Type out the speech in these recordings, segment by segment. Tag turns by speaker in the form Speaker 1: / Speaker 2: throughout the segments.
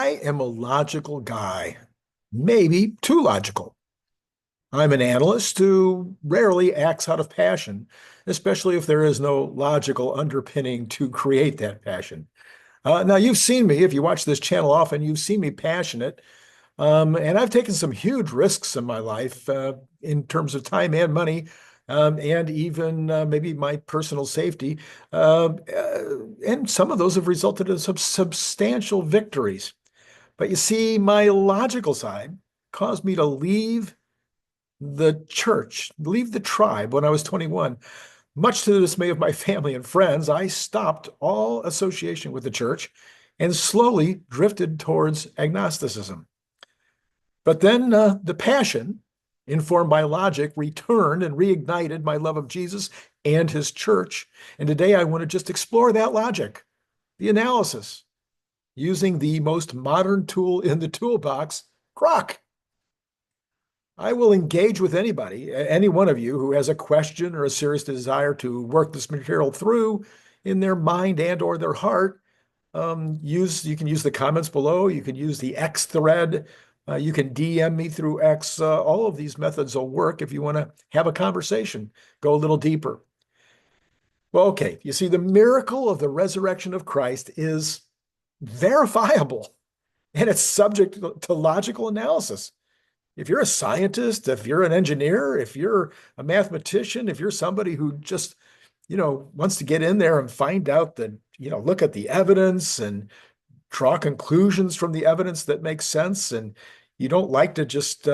Speaker 1: I am a logical guy, maybe too logical. I'm an analyst who rarely acts out of passion, especially if there is no logical underpinning to create that passion. Now, you've seen me, if you watch this channel often, you've seen me passionate. And I've taken some huge risks in my life in terms of time and money, and even maybe my personal safety. And some of those have resulted in some substantial victories. But you see, my logical side caused me to leave the church, leave the tribe when I was 21. Much to the dismay of my family and friends, I stopped all association with the church and slowly drifted towards agnosticism. But then the passion, informed by logic, returned and reignited my love of Jesus and his church. And today I want to just explore that logic, the analysis, using the most modern tool in the toolbox, Grok. I will engage with anybody, any one of you who has a question or a serious desire to work this material through in their mind and or their heart. You can use the comments below. You can use the X thread. You can DM me through X. All of these methods will work if you want to have a conversation, go a little deeper. Well, okay, you see, the miracle of the resurrection of Christ is verifiable, and it's subject to logical analysis. If you're a scientist, if you're an engineer, if you're a mathematician, if you're somebody who just, wants to get in there and find out that, look at the evidence and draw conclusions from the evidence that makes sense, and you don't like to just,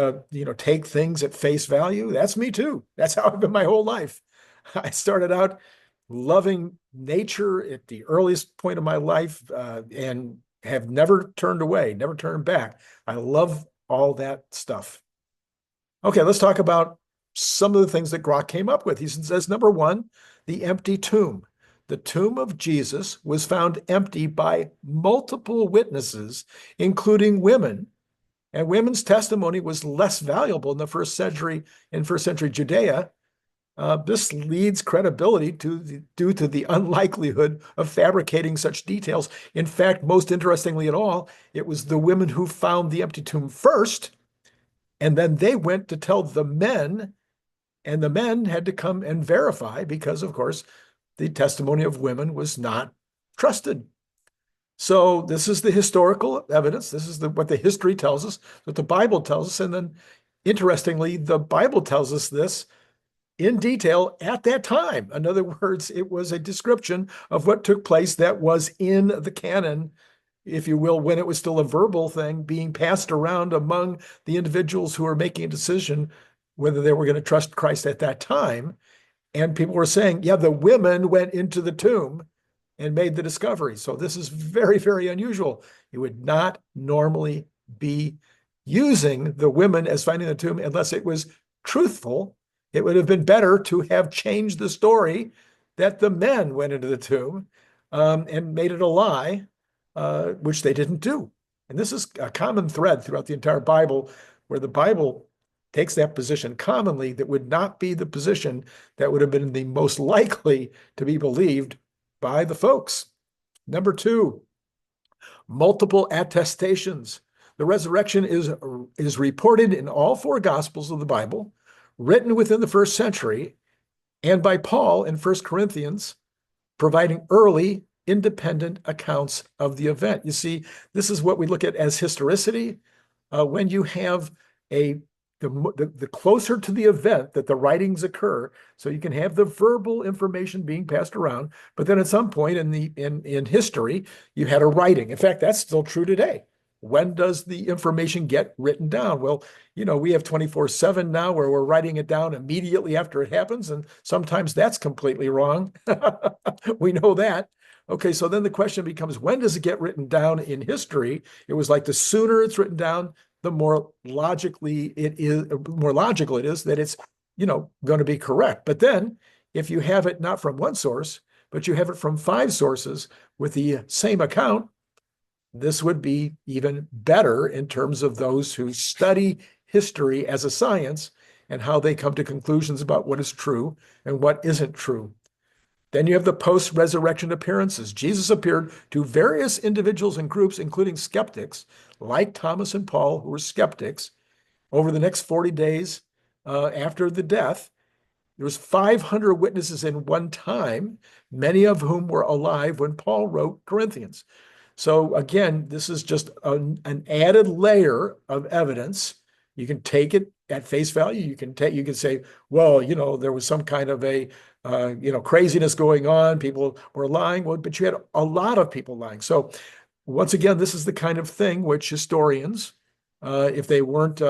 Speaker 1: take things at face value, that's me too. That's how I've been my whole life. I started out loving nature at the earliest point of my life and have never turned away, never turned back. I love all that stuff. Okay, let's talk about some of the things that Grok came up with. He says, number one, the empty tomb. The tomb of Jesus was found empty by multiple witnesses, including women, and women's testimony was less valuable in the first century Judea. This leads credibility due to the unlikelihood of fabricating such details. In fact, most interestingly at all, it was the women who found the empty tomb first, and then they went to tell the men, and the men had to come and verify because, of course, the testimony of women was not trusted. So this is the historical evidence. This is what the history tells us, what the Bible tells us. And then, interestingly, the Bible tells us this in detail at that time. In other words, it was a description of what took place that was in the canon, if you will, when it was still a verbal thing being passed around among the individuals who were making a decision whether they were going to trust Christ at that time. And people were saying, yeah, the women went into the tomb and made the discovery. So this is very, very unusual. You would not normally be using the women as finding the tomb unless it was truthful. It would have been better to have changed the story that the men went into the tomb and made it a lie, which they didn't do. And this is a common thread throughout the entire Bible, where the Bible takes that position commonly that would not be the position that would have been the most likely to be believed by the folks. Number two, multiple attestations. The resurrection is reported in all four Gospels of the Bible, written within the first century, and by Paul in 1 Corinthians, providing early independent accounts of the event. You see, this is what we look at as historicity. When you have the closer to the event that the writings occur, so you can have the verbal information being passed around, but then at some point in history, you had a writing. In fact, that's still true today. When does the information get written down? Well, we have 24/7 now where we're writing it down immediately after it happens, and sometimes that's completely wrong. We know that. Okay, so then the question becomes, when does it get written down in history? It was like the sooner it's written down, the more logical it is that it's, going to be correct. But then if you have it not from one source, but you have it from 5 sources with the same account, this would be even better in terms of those who study history as a science and how they come to conclusions about what is true and what isn't true. Then you have the post-resurrection appearances. Jesus appeared to various individuals and groups, including skeptics, like Thomas and Paul, who were skeptics, over the next 40 days after the death. There was 500 witnesses in one time, many of whom were alive when Paul wrote Corinthians. So again, this is just an added layer of evidence. You can take it at face value. You can say, well, there was some kind of a craziness going on. People were lying. Well, but you had a lot of people lying. So once again, this is the kind of thing which historians, if they weren't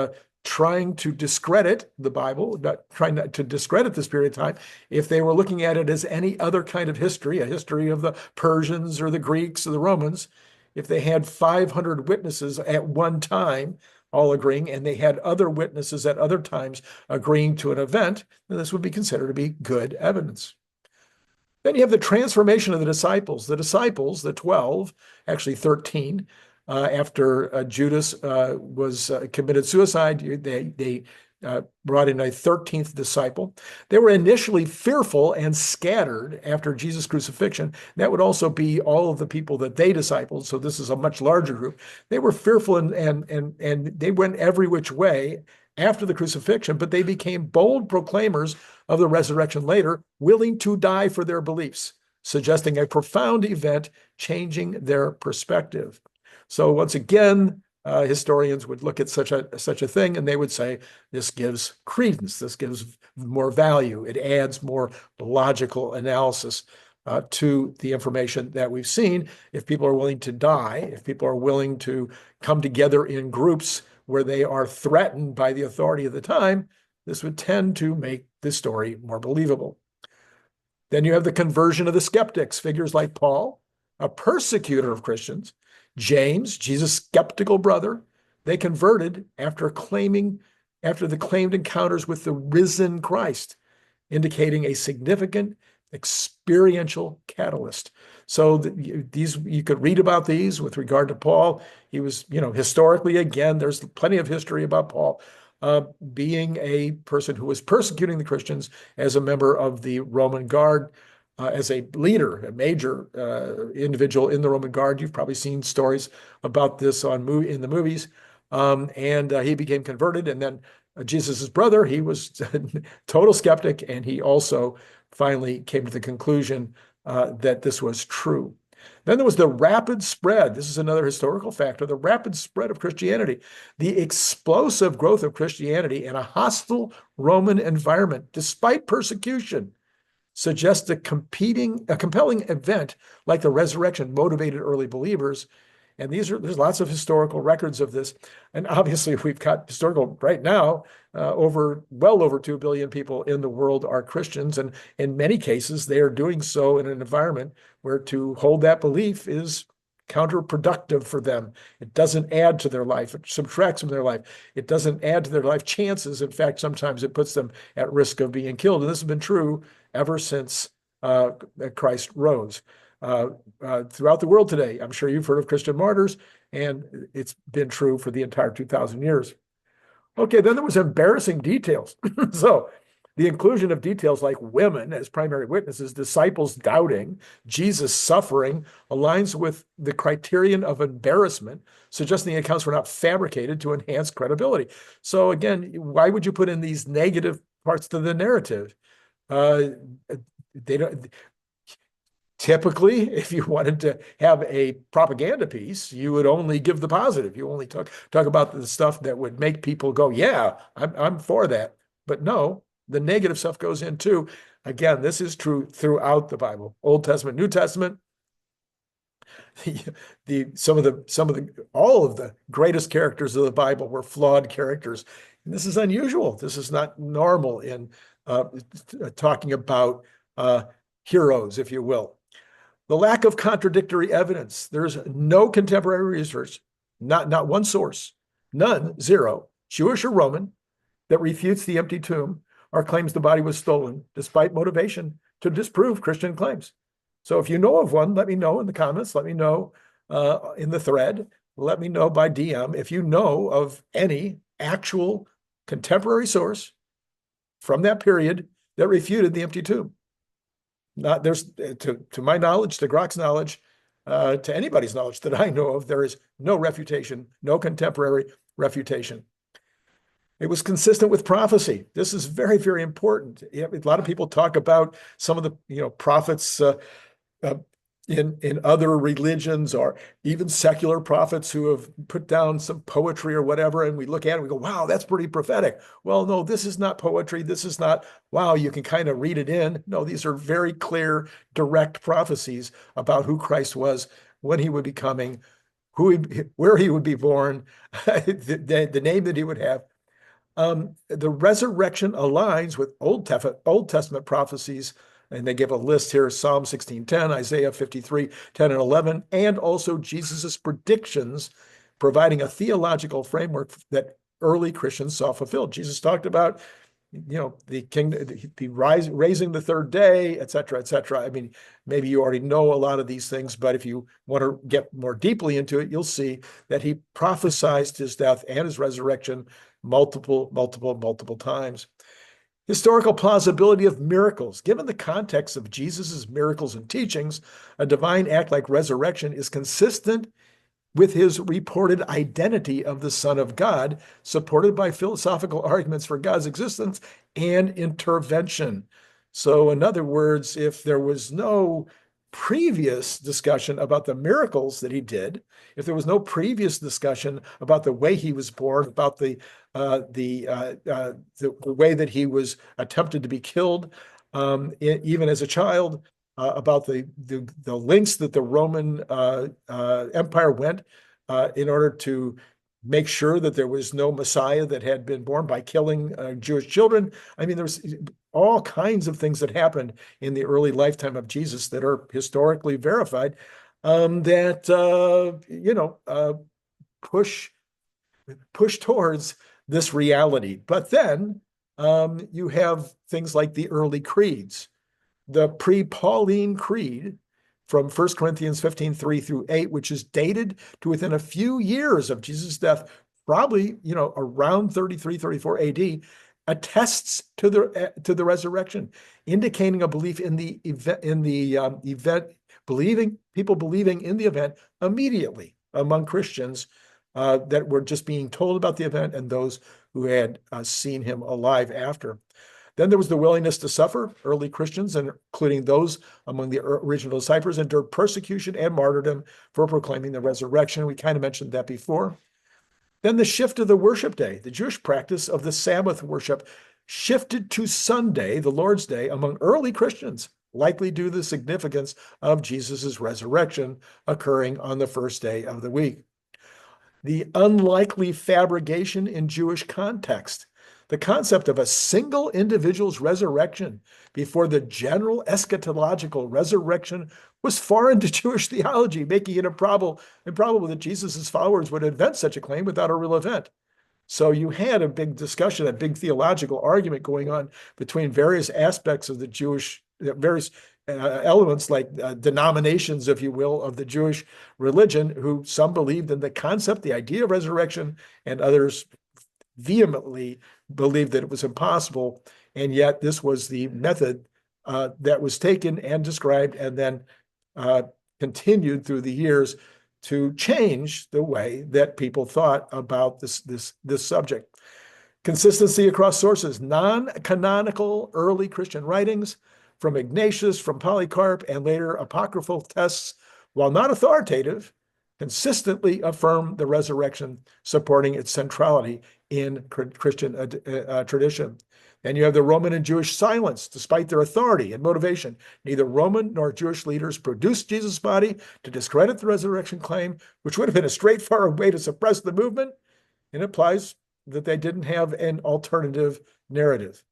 Speaker 1: trying to discredit the Bible, not trying to discredit this period of time, if they were looking at it as any other kind of history, a history of the Persians or the Greeks or the Romans, if they had 500 witnesses at one time all agreeing, and they had other witnesses at other times agreeing to an event, then this would be considered to be good evidence. Then you have the transformation of the disciples. The disciples, the 12, actually 13, after Judas was committed suicide, they brought in a 13th disciple. They were initially fearful and scattered after Jesus' crucifixion. That would also be all of the people that they discipled. So this is a much larger group. They were fearful and they went every which way after the crucifixion, but they became bold proclaimers of the resurrection later, willing to die for their beliefs, suggesting a profound event changing their perspective. So once again, historians would look at such a thing and they would say, this gives credence, this gives more value, it adds more logical analysis to the information that we've seen. If people are willing to die, if people are willing to come together in groups where they are threatened by the authority of the time, this would tend to make the story more believable. Then you have the conversion of the skeptics, figures like Paul, a persecutor of Christians, James, Jesus' skeptical brother. They converted after the claimed encounters with the risen Christ, indicating a significant experiential catalyst. So these, you could read about these with regard to Paul. He was, historically, again, there's plenty of history about Paul being a person who was persecuting the Christians as a member of the Roman Guard. As a leader, a major individual in the Roman Guard. You've probably seen stories about this in the movies. And he became converted. And then Jesus' brother, he was a total skeptic. And he also finally came to the conclusion that this was true. Then there was the rapid spread. This is another historical factor, the rapid spread of Christianity, the explosive growth of Christianity in a hostile Roman environment, despite persecution, suggests a compelling event like the resurrection motivated early believers. And there's lots of historical records of this. And obviously we've got historical right now, well over 2 billion people in the world are Christians. And in many cases, they are doing so in an environment where to hold that belief is counterproductive for them. It doesn't add to their life. It subtracts from their life. It doesn't add to their life chances. In fact, sometimes it puts them at risk of being killed. And this has been true ever since Christ rose. Throughout the world today, I'm sure you've heard of Christian martyrs, and it's been true for the entire 2,000 years. Okay, then there was embarrassing details. So the inclusion of details like women as primary witnesses, disciples doubting, Jesus suffering, aligns with the criterion of embarrassment, suggesting the accounts were not fabricated to enhance credibility. So again, why would you put in these negative parts to the narrative? They don't. Typically, if you wanted to have a propaganda piece, you would only give the positive. You only talk about the stuff that would make people go, yeah, I'm for that. But no, the negative stuff goes in too. Again, this is true throughout the Bible, Old Testament, New Testament. All of the greatest characters of the Bible were flawed characters. And this is unusual. This is not normal in talking about heroes, if you will. The lack of contradictory evidence. There's no contemporary research, not one source, none, zero, Jewish or Roman, that refutes the empty tomb or claims the body was stolen, despite motivation to disprove Christian claims. So if you know of one, let me know in the comments. Let me know in the thread. Let me know by DM if you know of any actual contemporary source from that period that refuted the empty tomb. Not there's to my knowledge, to Grok's knowledge, to anybody's knowledge that I know of, there is no refutation, no contemporary refutation. It was consistent with prophecy. This is very, very important. A lot of people talk about some of the prophets uh, in other religions, or even secular prophets who have put down some poetry or whatever, and we look at it and we go, wow, that's pretty prophetic. Well, no, this is not poetry. This is not, wow, you can kind of read it in. No, these are very clear, direct prophecies about who Christ was, when he would be coming, where he would be born, the name that he would have. The resurrection aligns with Old Testament prophecies, and they give a list here: Psalm 16:10, Isaiah 53:10 and 11, and also Jesus's predictions, providing a theological framework that early Christians saw fulfilled. Jesus talked about, the kingdom, raising the third day, et cetera, et cetera. I mean, maybe you already know a lot of these things, but if you want to get more deeply into it, you'll see that he prophesied his death and his resurrection multiple times. Historical plausibility of miracles. Given the context of Jesus's miracles and teachings, a divine act like resurrection is consistent with his reported identity of the Son of God, supported by philosophical arguments for God's existence and intervention. So, in other words, if there was no previous discussion about the miracles that he did, if there was no previous discussion about the way he was born, about the way that he was attempted to be killed, even as a child, about the lengths that the Roman Empire went in order to make sure that there was no Messiah that had been born by killing Jewish children. I mean, there's all kinds of things that happened in the early lifetime of Jesus that are historically verified, that push towards this reality. But then you have things like the early creeds. The pre-Pauline Creed from 1 Corinthians 15:3 through 8, which is dated to within a few years of Jesus' death, probably around 33, 34 AD, attests to the resurrection, indicating a belief in the event, people believing in the event immediately among Christians that were just being told about the event, and those who had seen him alive after. Then there was the willingness to suffer. Early Christians, including those among the original disciples, endured persecution and martyrdom for proclaiming the resurrection. We kind of mentioned that before. Then the shift of the worship day. The Jewish practice of the Sabbath worship shifted to Sunday, the Lord's Day, among early Christians, likely due to the significance of Jesus' resurrection occurring on the first day of the week. The unlikely fabrication in Jewish context. The concept of a single individual's resurrection before the general eschatological resurrection was foreign to Jewish theology, making it improbable that Jesus' followers would invent such a claim without a real event. So you had a big discussion, a big theological argument going on between various aspects of the Jewish, various elements, like denominations, if you will, of the Jewish religion, who some believed in the concept, the idea of resurrection, and others vehemently believed that it was impossible. And yet this was the method that was taken and described and then continued through the years to change the way that people thought about this subject. Consistency across sources. Non-canonical early Christian writings from Ignatius, from Polycarp, and later apocryphal texts, while not authoritative, consistently affirm the resurrection, supporting its centrality in Christian tradition. And you have the Roman and Jewish silence, despite their authority and motivation. Neither Roman nor Jewish leaders produced Jesus' body to discredit the resurrection claim, which would have been a straightforward way to suppress the movement. And it implies that they didn't have an alternative narrative.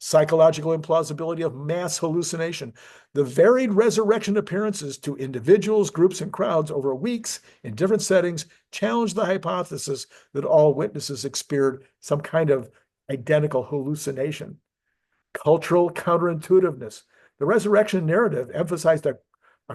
Speaker 1: Psychological implausibility of mass hallucination. The varied resurrection appearances to individuals, groups, and crowds over weeks in different settings challenged the hypothesis that all witnesses experienced some kind of identical hallucination. Cultural counterintuitiveness. The resurrection narrative emphasized a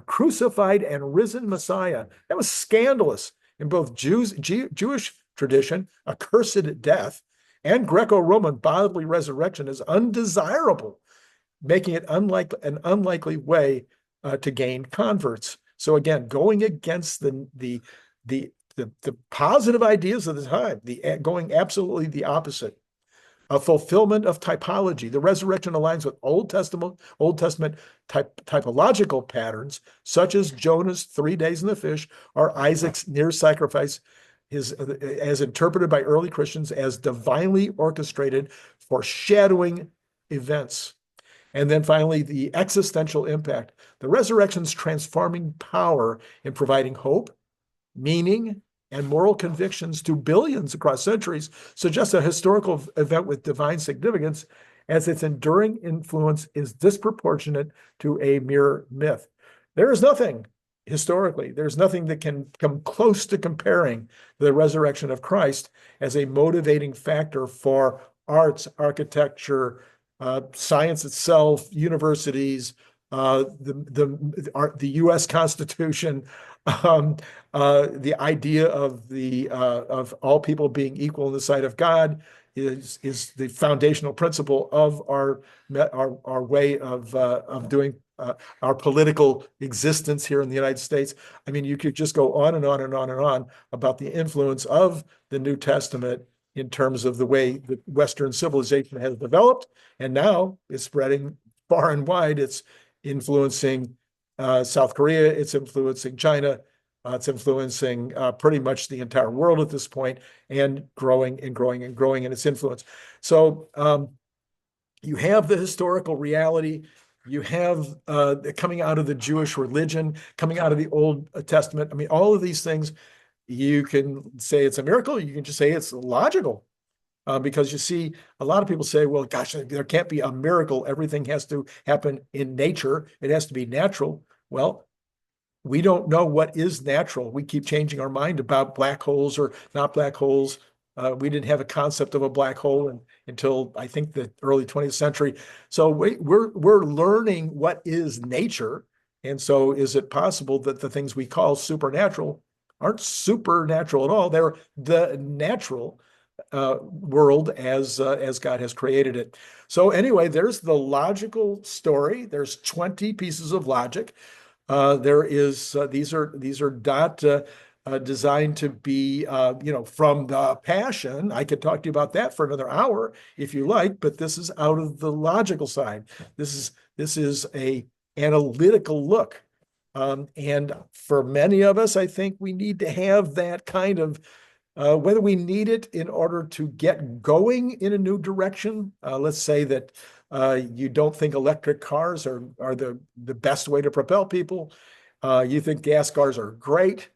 Speaker 1: crucified and risen Messiah. That was scandalous in both Jewish tradition, accursed death, and Greco-Roman bodily resurrection is undesirable. making it an unlikely way to gain converts. So again, going against the positive ideas of the time, going absolutely the opposite. A fulfillment of typology. The resurrection aligns with Old Testament typological patterns, such as Jonah's 3 days in the fish, or Isaac's near sacrifice, as interpreted by early Christians as divinely orchestrated, foreshadowing events. And then finally, the existential impact. The resurrection's transforming power in providing hope, meaning, and moral convictions to billions across centuries suggests a historical event with divine significance, as its enduring influence is disproportionate to a mere myth. There is nothing historically, there's nothing that can come close to comparing the resurrection of Christ as a motivating factor for arts, architecture, science itself, universities, the U.S. Constitution, the idea of all people being equal in the sight of God is the foundational principle of our way of doing our political existence here in the United States. I mean, you could just go on and on and on and on about the influence of the New Testament in terms of the way that Western civilization has developed, and now it's spreading far and wide. It's influencing South Korea, it's influencing China, it's influencing pretty much the entire world at this point, and growing and growing and growing in its influence. So you have the historical reality, you have coming out of the Jewish religion, coming out of the Old Testament. I mean, all of these things, you can say it's a miracle, you can just say it's logical. Because you see, a lot of people say, well, gosh, there can't be a miracle. Everything has to happen in nature. It has to be natural. Well, we don't know what is natural. We keep changing our mind about black holes or not black holes. We didn't have a concept of a black hole until I think the early 20th century. So we're learning what is nature. And so is it possible that the things we call supernatural aren't supernatural at all? They're the natural world as God has created it. So anyway, there's the logical story. There's 20 pieces of logic. These are not designed to be from the passion. I could talk to you about that for another hour if you like, but this is out of the logical side. This is a analytical look. And for many of us, I think we need to have that kind of whether we need it in order to get going in a new direction. Let's say that you don't think electric cars are the best way to propel people. You think gas cars are great.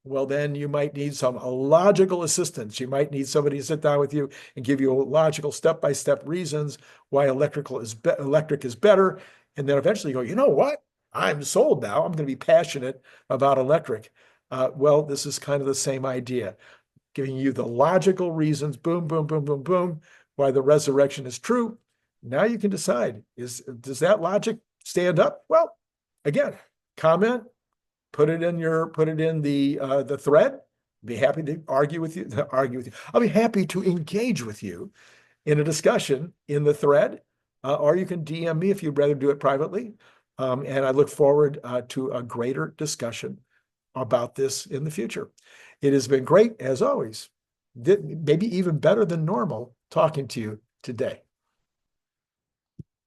Speaker 1: Well, then you might need some logical assistance. You might need somebody to sit down with you and give you logical step-by-step reasons why electric is better. And then eventually you go, you know what? I'm sold now. I'm going to be passionate about electric. Well, this is kind of the same idea, giving you the logical reasons, boom, boom, boom, boom, boom, why the resurrection is true. Now you can decide, does that logic stand up? Well, again, comment, put it in the thread. Be happy to argue with you. I'll be happy to engage with you in a discussion in the thread, or you can DM me if you'd rather do it privately. And I look forward to a greater discussion about this in the future. It has been great, as always, maybe even better than normal, talking to you today.